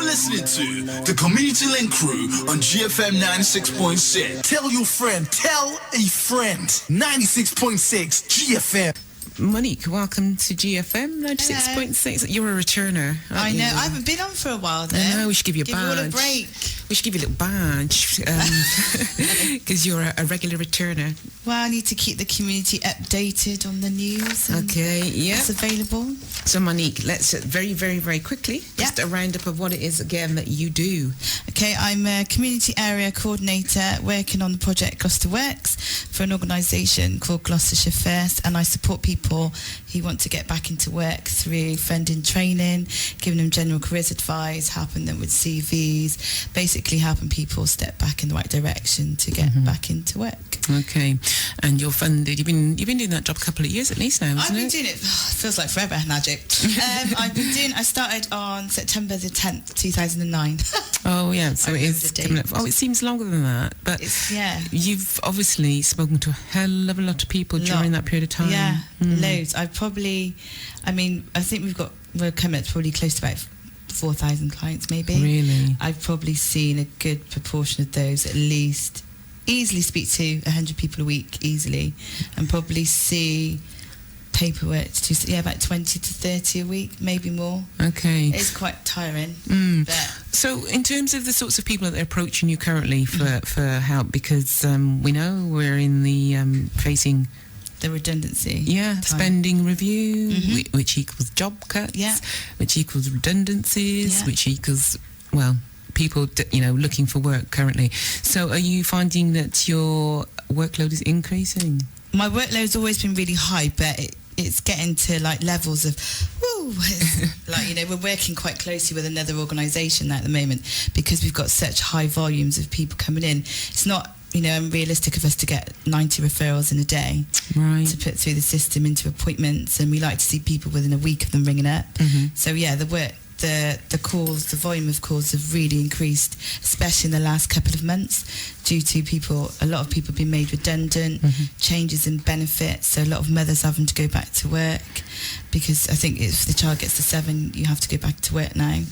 listening to the Community Link Crew on GFM 96.6. Tell your friend, tell a friend. 96.6 GFM. Monique, welcome to GFM 96.6. You're a returner. I know. You? I haven't been on for a while, though. I know. We should give you a badge. Give you all a break. We should give you a little badge because you're a regular returner. Well, I need to keep the community updated on the news. Okay, yeah. It's available. So, Monique, let's very, very, very quickly, just a roundup of what it is again that you do. Okay, I'm a community area coordinator working on the project Gloucester Works for an organisation called Gloucestershire First, and I support people who want to get back into work through funding training, giving them general careers advice, helping them with CVs, basically helping people step back in the right direction to get back into work. Okay, and you're funded. You've been doing that job a couple of years at least now, hasn't it? I've been doing it. It feels like forever, magic. I started on September the 10th, 2009. Oh yeah, so it is coming up. Oh, it seems longer than that, but you've obviously spoken to a hell of a lot of people during that period of time. Yeah, loads. I think we're coming up to probably close to about 4,000 clients, maybe. Really? I've probably seen a good proportion of those at least. Easily speak to 100 people a week, easily, and probably see paperwork to about 20 to 30 a week, maybe more. Okay. It's quite tiring. But so in terms of the sorts of people that are approaching you currently for help, because we know we're in the facing the redundancy. Yeah, spending review, which equals job cuts, which equals redundancies, which equals, well, people, looking for work currently. So are you finding that your workload is increasing? My workload's always been really high, but it's getting to like levels of, we're working quite closely with another organisation at the moment because we've got such high volumes of people coming in. It's not, unrealistic of us to get 90 referrals in a day to put through the system into appointments, and we like to see people within a week of them ringing up. So the work, the calls, the volume of calls have really increased, especially in the last couple of months, due to a lot of people being made redundant, changes in benefits, so a lot of mothers having to go back to work, because I think if the child gets to 7, you have to go back to work now.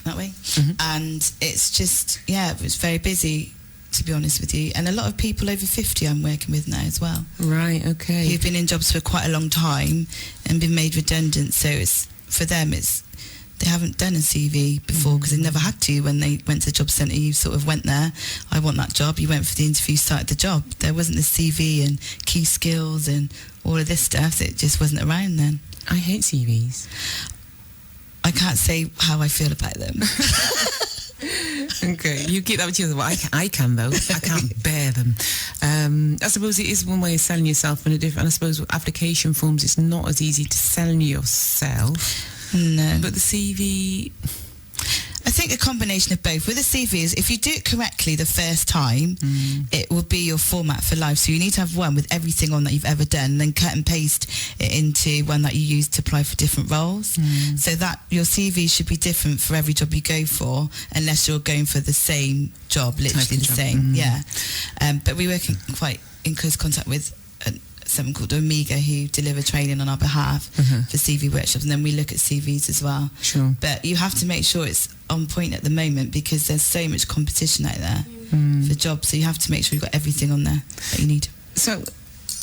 That way. And it's just, it's very busy, to be honest with you. And a lot of people over 50 I'm working with now as well. Right, okay. Who've been in jobs for quite a long time and been made redundant. So for them, they haven't done a CV before because they never had to. When they went to the job centre, you sort of went there, I want that job. You went for the interview, started the job. There wasn't the CV and key skills and all of this stuff. It just wasn't around then. I hate CVs. I can't say how I feel about them. Okay, you keep that with yourself. Well, I can, though. I can't bear them. I suppose it is one way of selling yourself, and I suppose with application forms, it's not as easy to sell yourself. No. But the CV... I think a combination of both. With the CVs, if you do it correctly the first time, it will be your format for life. So you need to have one with everything on that you've ever done, and then cut and paste it into one that you use to apply for different roles. So that your CV should be different for every job you go for, unless you're going for the same job, literally the same. But we work quite in close contact with someone called Omega who deliver training on our behalf for CV workshops, and then we look at CVs as well. Sure. But you have to make sure it's on point at the moment because there's so much competition out there for jobs, so you have to make sure you've got everything on there that you need. So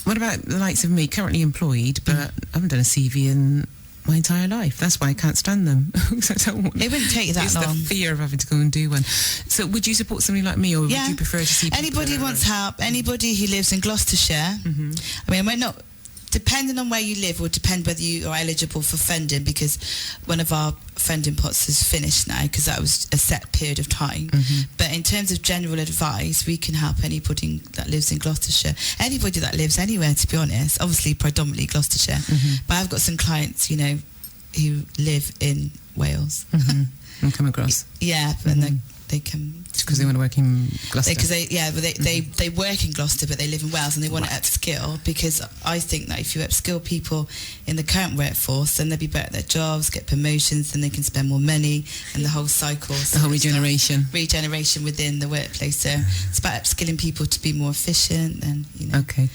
what about the likes of me, currently employed, but I haven't done a CV in my entire life? That's why I can't stand them. It wouldn't take you that long. It's the fear of having to go and do one. So would you support somebody like me, or would you prefer to see people anybody who wants help, anybody who lives in Gloucestershire? I mean, we're not, depending on where you live, will depend whether you are eligible for funding, because one of our funding pots has finished now because that was a set period of time. But in terms of general advice, we can help anybody that lives in Gloucestershire, anybody that lives anywhere, to be honest, obviously predominantly Gloucestershire. But I've got some clients, who live in Wales. And come across. Yeah, and they come... Because they want to work in Gloucester. Because they work in Gloucester, but they live in Wales, and they want to upskill, because I think that if you upskill people in the current workforce, then they'll be better at their jobs, get promotions, then they can spend more money, and the whole cycle. The whole regeneration. Regeneration within the workplace. So it's about upskilling people to be more efficient, and, Okay.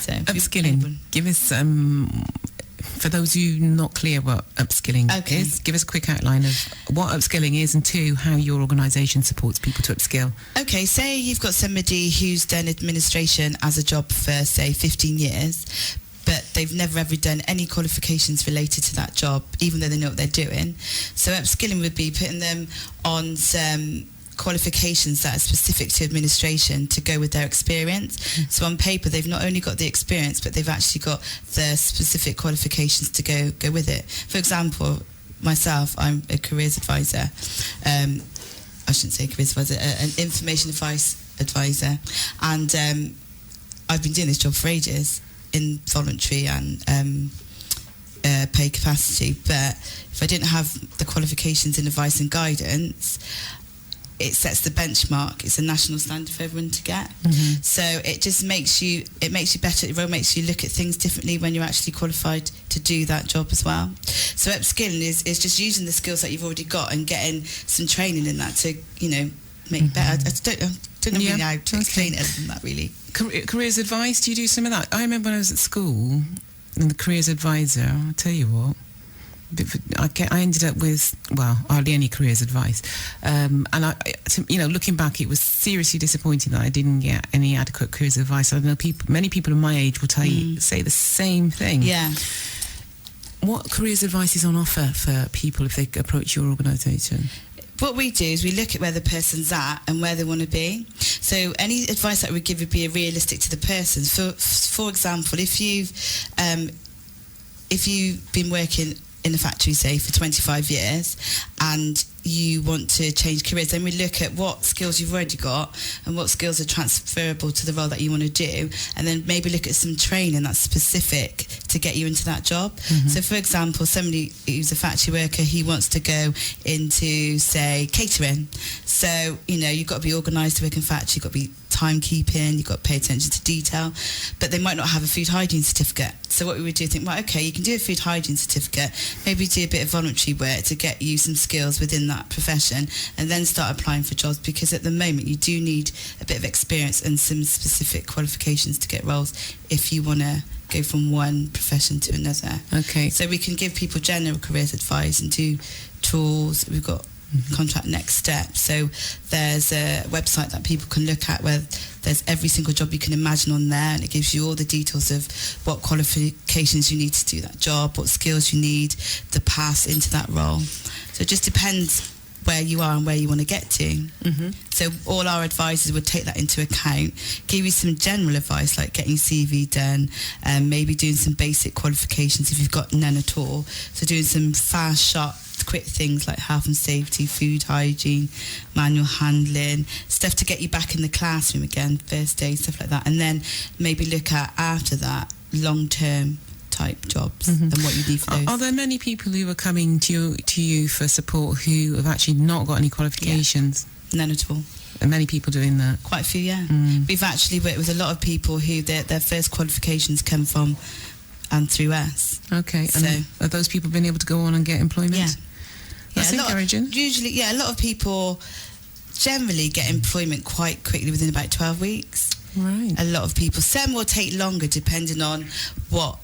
So upskilling. Give us for those who are not clear what upskilling is, give us a quick outline of what upskilling is, and two, how your organisation supports people to upskill. Okay, say you've got somebody who's done administration as a job for, say, 15 years, but they've never ever done any qualifications related to that job, even though they know what they're doing. So upskilling would be putting them on some qualifications that are specific to administration to go with their experience. So on paper, they've not only got the experience, but they've actually got the specific qualifications to go with it. For example, myself, I'm a careers advisor. I shouldn't say careers advisor, an information advisor. And I've been doing this job for ages in voluntary and pay capacity. But if I didn't have the qualifications in advice and guidance, it sets the benchmark. It's a national standard for everyone to get. So it just makes you better. It makes you look at things differently when you're actually qualified to do that job as well. So upskilling is just using the skills that you've already got and getting some training in that to, make better. I don't know really how to explain it other than that, really. Careers advice, do you do some of that? I remember when I was at school, and the careers advisor, I'll tell you what, I ended up with, hardly any careers advice. And looking back, it was seriously disappointing that I didn't get any adequate careers advice. I know many people of my age will say the same thing. Yeah. What careers advice is on offer for people if they approach your organisation? What we do is we look at where the person's at and where they want to be. So any advice that we give would be realistic to the person. For example, if you've been working in a factory, say, for 25 years and you want to change careers, then we look at what skills you've already got and what skills are transferable to the role that you want to do, and then maybe look at some training that's specific to get you into that job. So for example, somebody who's a factory worker, he wants to go into, say, catering. So, you've got to be organised to work in factory, you've got to be timekeeping, you've got to pay attention to detail, but they might not have a food hygiene certificate. So what we would do, think, you can do a food hygiene certificate, maybe do a bit of voluntary work to get you some skills within that profession, and then start applying for jobs, because at the moment you do need a bit of experience and some specific qualifications to get roles if you want to go from one profession to another. Okay. So we can give people general careers advice and do tools. We've got contract next step. So there's a website that people can look at where there's every single job you can imagine on there, and it gives you all the details of what qualifications you need to do that job, what skills you need, the path into that role. So it just depends where you are and where you want to get to. So all our advisors would take that into account, give you some general advice like getting your CV done, and maybe doing some basic qualifications if you've got none at all. So doing some fast, sharp, quick things like health and safety, food hygiene, manual handling, stuff to get you back in the classroom again, first day, stuff like that. And then maybe look at, after that, long-term type jobs and what you need for those. Are there many people who are coming to you for support who have actually not got any qualifications? Yeah, none at all. And many people doing that? Quite a few, yeah. We've actually worked with a lot of people who their first qualifications come from and through us. Okay. So, and have those people been able to go on and get employment? Yeah. That's encouraging. Usually, a lot of people generally get employment quite quickly within about 12 weeks. Right. A lot of people. Some will take longer depending on what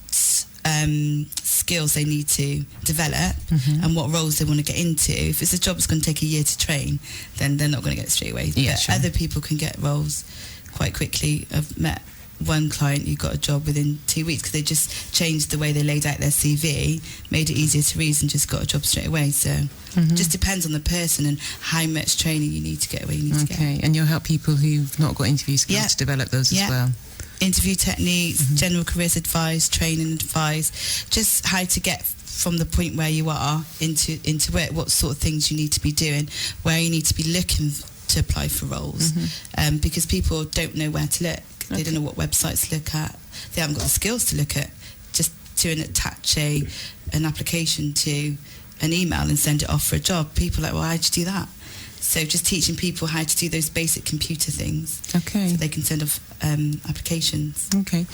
skills they need to develop and what roles they want to get into. If it's a job that's going to take a year to train, then they're not going to get it straight away. Yeah, but sure. Other people can get roles quite quickly. I've met one client who got a job within 2 weeks because they just changed the way they laid out their CV, made it easier to read, and just got a job straight away. So it just depends on the person and how much training you need to get where you need to get. Okay, and you'll help people who've not got interview skills to develop those as well. Interview techniques, general careers advice, training advice, just how to get from the point where you are into where, what sort of things you need to be doing, where you need to be looking to apply for roles, because people don't know where to look. They don't know what websites to look at. They haven't got the skills to look at. Just to attach an application to an email and send it off for a job. People are like, well, how'd you do that? So just teaching people how to do those basic computer things. Okay. So they can send off applications. Okay.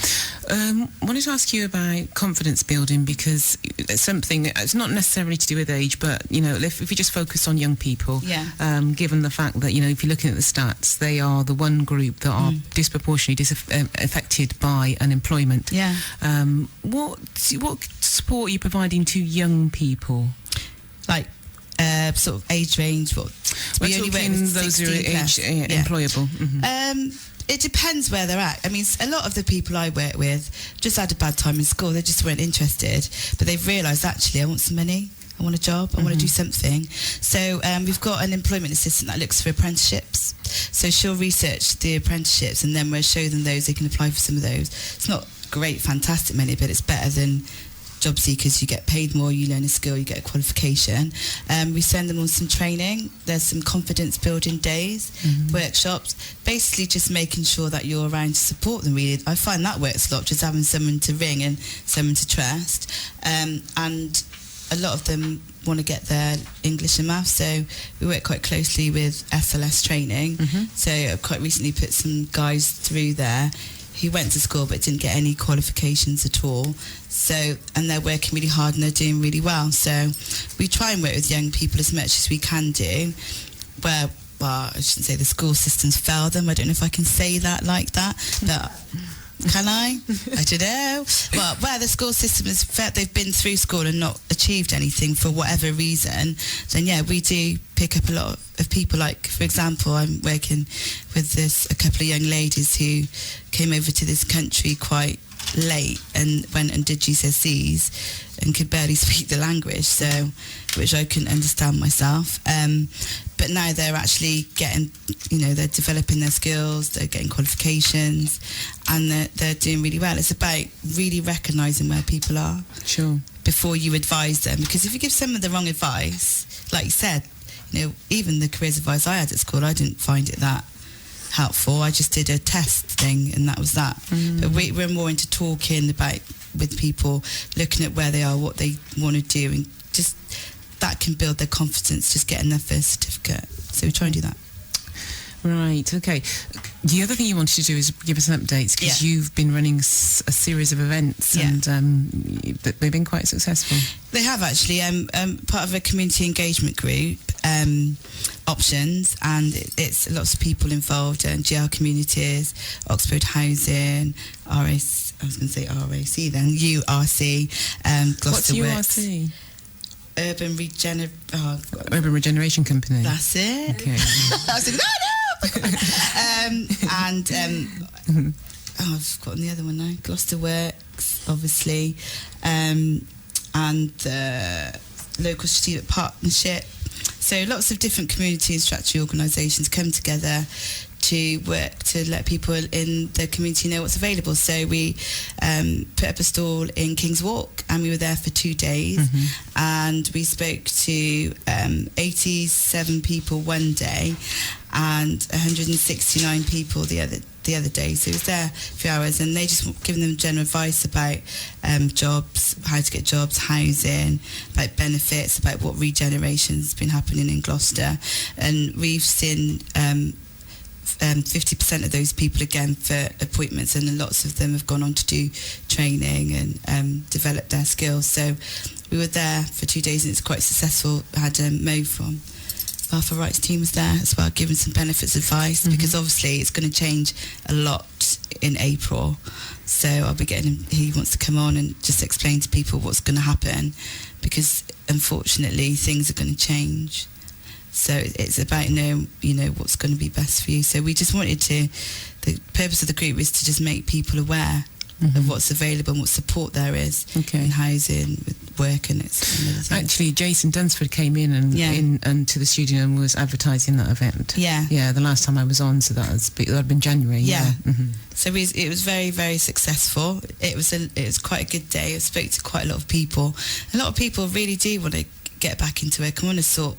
I wanted to ask you about confidence building, because it's something, it's not necessarily to do with age, but, if we just focus on young people, given the fact that, if you're looking at the stats, they are the one group that are disproportionately affected by unemployment. Yeah. What support are you providing to young people? Like, sort of age range, We're talking those who are employable. Mm-hmm. It depends where they're at. I mean, a lot of the people I work with just had a bad time in school. They just weren't interested, but they've realised, actually, I want some money. I want a job. I want to do something. So we've got an employment assistant that looks for apprenticeships. So she'll research the apprenticeships, and then we'll show them those. They can apply for some of those. It's not great, fantastic money, but it's better than job seekers. You get paid more, you learn a skill, you get a qualification. We send them on some training. There's some confidence building days, workshops, basically just making sure that you're around to support them, really. I find that works a lot, just having someone to ring and someone to trust. And a lot of them want to get their English and maths, so we work quite closely with SLS training. So I've quite recently put some guys through there who went to school but didn't get any qualifications at all. So, and they're working really hard and they're doing really well. So we try and work with young people as much as we can do. Well, I shouldn't say the school systems fail them. I don't know if I can say that like that, but can I? I don't know. Well, where the school system is fair, they've been through school and not achieved anything for whatever reason, then we do pick up a lot of people. Like, for example, I'm working with a couple of young ladies who came over to this country quite late and went and did GCSEs and could barely speak the language, so which I couldn't understand myself. But now they're actually getting, they're developing their skills, they're getting qualifications, and they're doing really well. It's about really recognising where people are before you advise them, because if you give someone the wrong advice, like you said, even the careers advice I had at school, I didn't find it that helpful. I just did a test thing and that was that. But we're more into talking about with people, looking at where they are, what they want to do, and just that can build their confidence, just getting their first certificate. So we try and do that. Right, okay. The other thing you wanted to do is give us an update, because you've been running a series of events and they've been quite successful. They have, actually. Part of a community engagement group, Options, and it's lots of people involved, GL Communities, Oxford Housing, URC then, Gloucester Works. What's URC? Urban Regeneration Company. That's it. Okay. I was like, no! I've forgotten the other one now. Gloucester Works, obviously, and the local student partnership. So lots of different community and statutory organisations come together to work to let people in the community know what's available. So we put up a stall in King's Walk, and we were there for 2 days, and we spoke to 87 people one day and 169 people the other day. So it was there a few hours, and they just giving them general advice about jobs, how to get jobs, housing, about benefits, about what regeneration's been happening in Gloucester. And we've seen 50% of those people again for appointments, and lots of them have gone on to do training and develop their skills. So we were there for 2 days and it's quite successful. I had Mo from Welfare Rights team was there as well, giving some benefits advice, because obviously it's going to change a lot in April. So I'll be getting him, he wants to come on and just explain to people what's going to happen, because unfortunately things are going to change. So it's about knowing, what's going to be best for you. So we just wanted to, the purpose of the group is to just make people aware of what's available and what support there is in housing, with work and it's. Actually, Jason Dunsford came in and to the studio and was advertising that event. Yeah, the last time I was on, so that'd been January. So it was very, very successful. It was quite a good day. I spoke to quite a lot of people. A lot of people really do want to get back into work and want to sort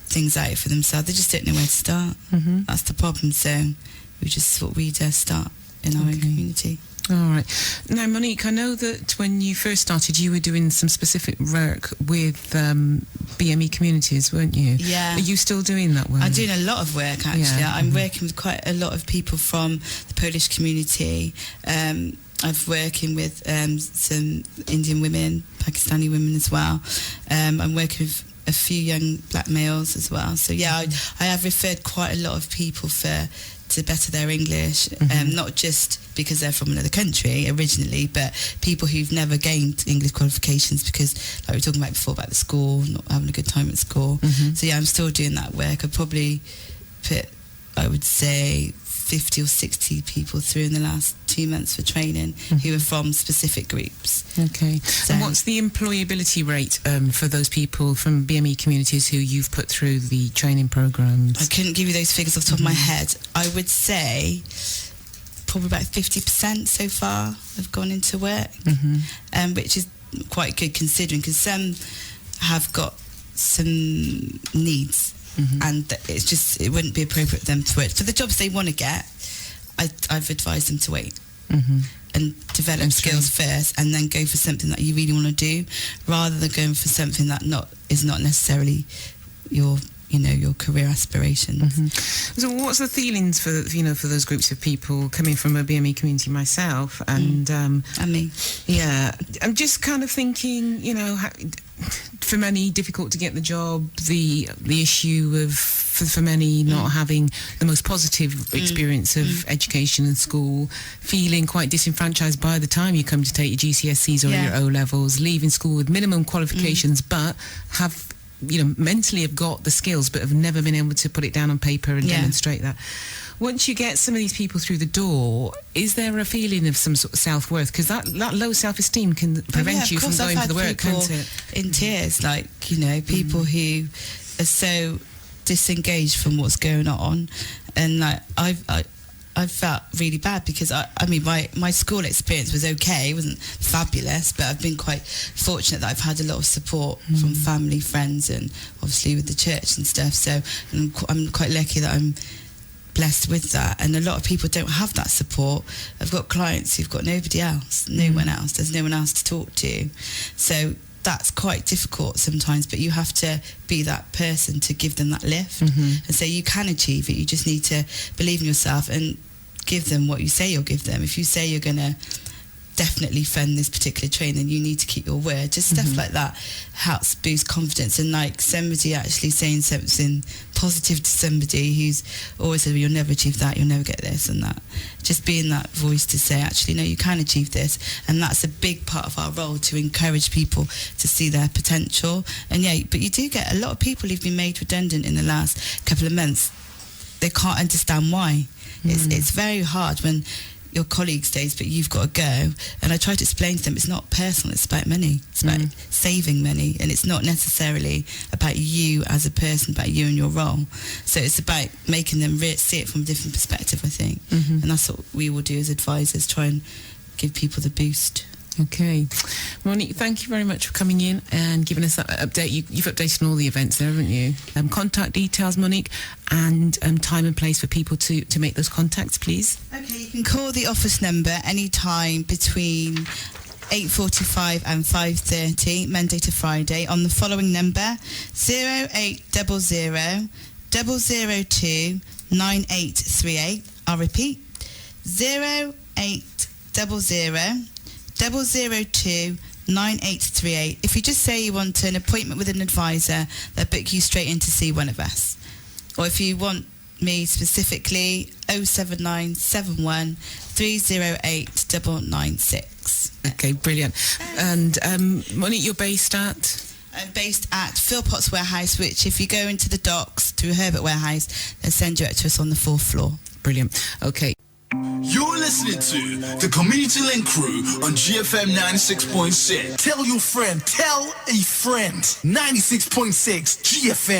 things out for themselves. They just don't know where to start. That's the problem. So we just thought we'd start in our own community. All right. Now, Monique, I know that when you first started, you were doing some specific work with BME communities, weren't you? Yeah. Are you still doing that work? I'm doing a lot of work, actually. Yeah. I'm working with quite a lot of people from the Polish community. I'm working with some Indian women, Pakistani women as well. I'm working with a few young black males as well. So, yeah, I have referred quite a lot of people to better their English, not just because they're from another country originally, but people who've never gained English qualifications because, like we were talking about before, about the school, not having a good time at school. So yeah, I'm still doing that work. I probably put, I would say, 50 or 60 people through in the last 2 months for training who are from specific groups. Okay. So, and what's the employability rate for those people from BME communities who you've put through the training programs? I couldn't give you those figures off the top of my head. I would say probably about 50% so far have gone into work, which is quite good considering, because some have got some needs and it's just, it wouldn't be appropriate for them to work. For the jobs they want to get, I've advised them to wait and develop skills first and then go for something that you really want to do, rather than going for something that is not necessarily your career aspirations. So what's the feelings for those groups of people coming from a BME community myself and me? Yeah, I'm just kind of thinking, for many difficult to get the job, the issue of for many not having the most positive experience of education and school, feeling quite disenfranchised by the time you come to take your GCSEs or your O-levels, leaving school with minimum qualifications but have mentally have got the skills but have never been able to put it down on paper and demonstrate that. Once you get some of these people through the door, is there a feeling of some sort of self-worth? Because that low self-esteem can prevent you from going for the work, can't it? In tears, people who are so disengaged from what's going on, and I felt really bad because my school experience was okay. It wasn't fabulous, but I've been quite fortunate that I've had a lot of support from family, friends, and obviously with the church and stuff. So I'm quite lucky that I'm blessed with that, and a lot of people don't have that support. I've got clients who've got nobody else, no one else. There's no one else to talk to, so that's quite difficult sometimes, but you have to be that person to give them that lift and say you can achieve it. You just need to believe in yourself and give them what you say you'll give them. If you say you're going to definitely fund this particular training, you need to keep your word. Just stuff like that helps boost confidence, and somebody actually saying something positive to somebody who's always said, well, you'll never achieve that, you'll never get this and that. Just being that voice to say, actually, no, you can achieve this. And that's a big part of our role, to encourage people to see their potential. And but you do get a lot of people who've been made redundant in the last couple of months. They can't understand why. It's very hard when your colleague stays but you've got to go, and I try to explain to them it's not personal, it's about money, it's about saving money, and it's not necessarily about you as a person, about you and your role. So it's about making them see it from a different perspective, I think. And that's what we will do as advisors, try and give people the boost. Okay. Monique, thank you very much for coming in and giving us that update. You've updated on all the events there, haven't you? Contact details, Monique, and time and place for people to make those contacts, please. Okay, you can call the office number any time between 8:45 and 5:30, Monday to Friday, on the following number: 0800 002 9838. I'll repeat: 0800 002 9838. If you just say you want an appointment with an advisor, they'll book you straight in to see one of us. Or if you want me specifically, 07971 308 996. Okay, brilliant. And Monique, you're based at? I'm based at Philpotts Warehouse, which if you go into the docks through Herbert Warehouse, they'll send you out to us on the 4th floor. Brilliant. Okay. You're listening to the Community Link Crew on GFM 96.6. Tell your friend, tell a friend. 96.6 GFM.